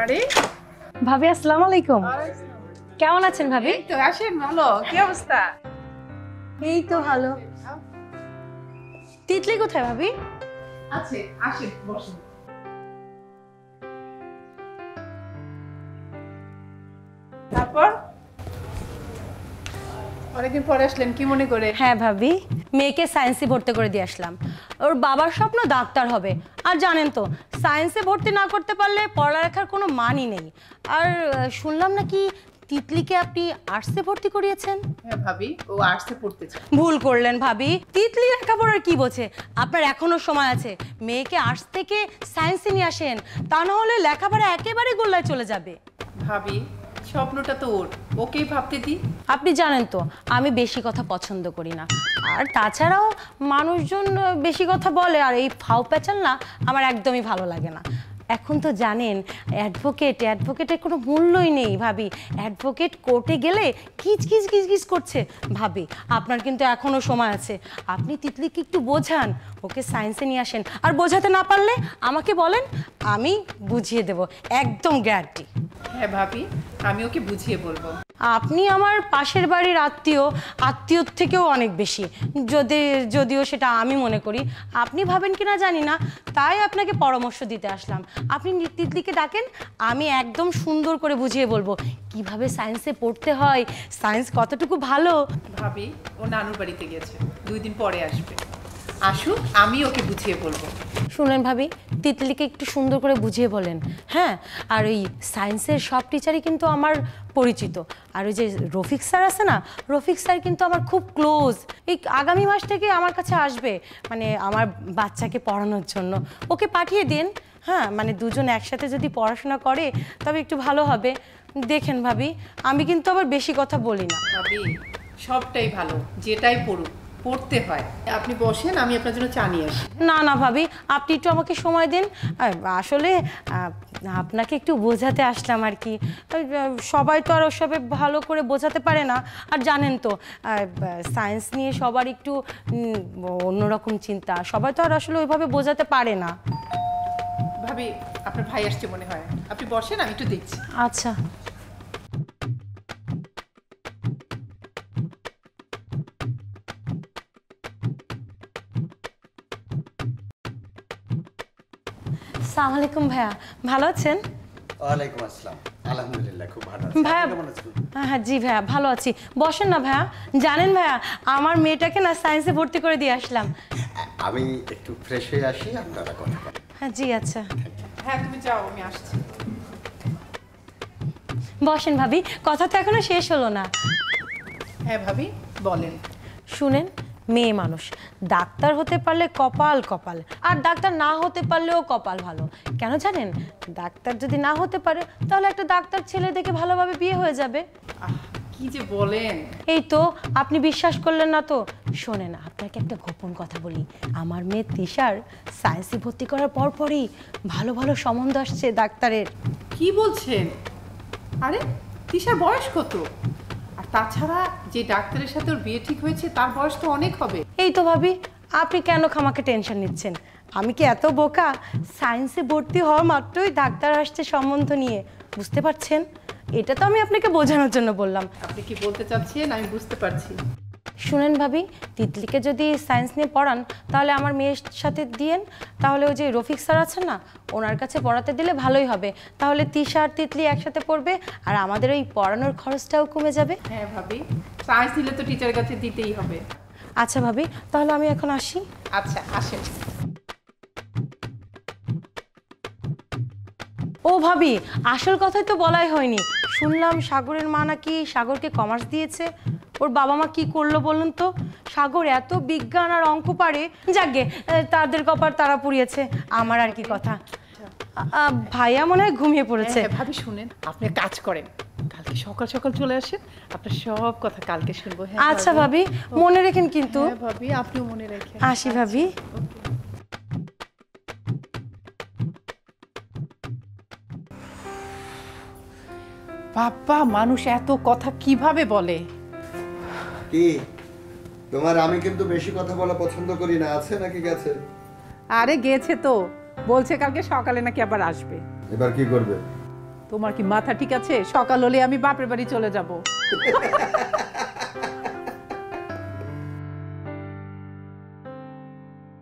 আরে ভাবি আসসালামু আলাইকুম। কেমন আছেন ভাবি? এই তো আসেন, ভালো। কি অবস্থা? এই তো ভালো। তিতলি কোথায় ভাবি? আছে, আসেন বসুন। তারপর অনেকদিন পরে আসলেন, কি মনে করে? হ্যাঁ ভাবি, মেয়েকে সায়েন্সে ভর্তি করে দিয়ে আসলাম। ওর বাবার স্বপ্ন ডাক্তার হবে, আর জানেন তো সায়েন্সে ভর্তি না করতে পারলে পড়ালেখার কোনো মানই নেই। আর শুনলাম নাকি তিতলিকে আপনি আর্টসে ভর্তি করিয়েছেন। হ্যাঁ ভাবি, ও আর্টসে পড়তে চায়। ভুল করলেন ভাবি, তিতলি লেখাপড়ার কি বোঝে? আপনার এখনো সময় আছে, মেয়েকে আর্টস থেকে সায়েন্সে নিয়ে আসেন, তা না হলে লেখাপড়া একেবারে গোল্লায় চলে যাবে। ভাবি, স্বপ্নটা তো ওর, ওকেই ভাবতে দিই। আপনি জানেন তো আমি বেশি কথা পছন্দ করি না, আর তাছাড়াও মানুষজন বেশি কথা বলে আর এই ফাও প্যাচাল না আমার একদমই ভালো লাগে না। এখন তো জানেন অ্যাডভোকেটের কোনো মূল্যই নেই ভাবি। অ্যাডভোকেট কোর্টে গেলে কিচ কিচ কিচ কিচ করছে। ভাবি আপনার কিন্তু এখনো সময় আছে, আপনি তিতলিকে একটু বোঝান, ওকে সায়েন্সে নিয়ে আসেন। আর বোঝাতে না পারলে আমাকে বলেন, আমি বুঝিয়ে দেব, একদম গ্যারান্টি। হ্যাঁ ভাবি, আমি ওকে বুঝিয়ে বলবো। আপনি আমার পাশের বাড়ির আত্মীয়র থেকেও অনেক বেশি, যদিও সেটা আমি মনে করি। আপনি ভাবেন কিনা জানি না, তাই আপনাকে পরামর্শ দিতে আসলাম। আপনি তিতলিকে ডাকেন, আমি একদম সুন্দর করে বুঝিয়ে বলবো কিভাবে সায়েন্সে পড়তে হয়, সায়েন্স কতটুকু ভালো। ভাবি, ও নানুর বাড়িতে গেছে, 2 দিন পরে আসবে। আসুক, আমি ওকে বুঝিয়ে বলবো। শুনেন ভাবি, তিতলিকে একটু সুন্দর করে বুঝিয়ে বলেন। হ্যাঁ, আর ওই সায়েন্সের সব টিচারই কিন্তু আমার পরিচিত। আর ওই যে রফিক স্যার আছে না, রফিক স্যার কিন্তু আমার খুব ক্লোজ। এই আগামী মাস থেকে আমার কাছে আসবে, মানে আমার বাচ্চাকে পড়ানোর জন্য। ওকে পাঠিয়ে দিন। হ্যাঁ, মানে দুজন একসাথে যদি পড়াশোনা করে তবে একটু ভালো হবে। দেখেন ভাবি, আমি কিন্তু আবার বেশি কথা বলি না। ভাবি, সবটাই ভালো, যেটাই পড়ুক, পড়তে হয়। আপনি বসেন, আমি আপনার জন্য চা নিয়ে আসি। না না ভাবি, আপনি একটু আমাকে সময় দিন। আসলে আপনাকে একটু বোঝাতে আসলাম আর কি। সবাই তো আর ওসবে ভালো করে বোঝাতে পারে না। আর জানেন তো সায়েন্স নিয়ে সবার একটু অন্যরকম চিন্তা, সবাই তো আর আসলে ওইভাবে বোঝাতে পারে না। ভাবি, আপনার ভাই আসছে মনে হয়, আপনি বসেন, আমি একটু দেখছি। আচ্ছা। আসসালামু আলাইকুম ভাইয়া, ভালো আছেন? ওয়ালাইকুম আসসালাম, আলহামদুলিল্লাহ খুব ভালো আছি। ভাইয়া, কেমন আছেন? হ্যাঁ জি ভাইয়া, ভালো আছি। বসেন না ভাইয়া। জানেন ভাইয়া, আমার মেয়েটাকে না সায়েন্সে ভর্তি করে দিয়ে আসলাম। আমি একটু ফ্রেশ হয়ে আসি, আপনারা কথা বলেন। হ্যাঁ জি, আচ্ছা। হ্যাঁ তুমি যাও, আমি আসছি। বসেন ভাবি, কথা তো এখনো শেষ হলো না। হ্যাঁ ভাবি, বলেন। শুনেন, মেয়ে মানুষ ডাক্তার হতে পারলে কপাল কপাল, আর ডাক্তার না হতে পারলেও কপাল ভালো। কেন জানেন? ডাক্তার যদি না হতে পারে তাহলে একটা ডাক্তার ছেলে দেখে ভালোভাবে বিয়ে হয়ে যাবে। কি যে বলেন! এই তো, আপনি বিশ্বাস করলেন না তো শোনেন, আপনাকে একটা গোপন কথা বলি। আমার মেয়ে তিশার সায়েন্সে ভর্তি করার পরপরই ভালো ভালো সম্বন্ধ আসছে ডাক্তারের। কি বলছেন? আরে তিশার বয়স কত? আর তাছাড়া যে ডাক্তারের সাথে ওর বিয়ে ঠিক হয়েছে তার বয়স তো অনেক হবে। এই তো ভাবি, আপনি কেন খামাকে টেনশন নিচ্ছেন? আমি কি এত বোকা? সায়েন্সে ভর্তি হওয়া মাত্রই ডাক্তার আসছে সম্বন্ধ নিয়ে, বুঝতে পারছেন? এটা তো আমি আপনাকে বোঝানোর জন্য বললাম। আপনি কি বলতে চাচ্ছেন আমি বুঝতে পারছি। শুনেন ভাবি, তিতলিকে যদি সায়েন্স নিয়ে পড়ান তাহলে আমার মেয়ের সাথে দিয়েন। তাহলে ওই যে রফিক স্যার আছেন না, ওনার কাছে পড়াতে দিলে ভালোই হবে। তাহলে তিশা আর তিতলি একসাথে পড়বে, আর আমাদের ওই পড়ানোর খরচটাও কমে যাবে। হ্যাঁ ভাবি, সায়েন্স নিলে তো টিচারের কাছে দিতেই হবে। আচ্ছা ভাবি, তাহলে আমি এখন আসি। আচ্ছা, আসেন। ও ভাবি, আসল কথাই তো বলাই হয়নি। শুনলাম সাগরের মা নাকি সাগরকে কমার্স দিয়েছে। ওর বাবা মা কি করলো বলুন তো? সাগর এত বিজ্ঞান আর অঙ্ক পারে, যাকগে তাদের কপার তারা পুড়িয়েছে, আমার আর কি কথা। ভাইয়া মনে হয় ঘুমিয়ে পড়েছে। হ্যাঁ ভাবি, শুনেন, আপনি কাজ করেন, কালকে সকাল সকাল চলে আসেন, আপনার সব কথা কালকে শুনবো। হ্যাঁ আচ্ছা ভাবি, মনে রেখেন কিন্তু। হ্যাঁ ভাবি, আপনিও মনে রাখেন। আসি ভাবি। বাবা, মানুষ এত কথা কিভাবে বলে? কি তোমার? আমি কিন্তু বেশি কথা বলা পছন্দ করি না। আছে নাকি গেছে? আরে গেছে তো, বলছে কালকে সকালে নাকি আবার আসবে। এবার কি করবে? তোমার কি মাথা ঠিক আছে? সকাল হলে আমি বাপের বাড়ি চলে যাব।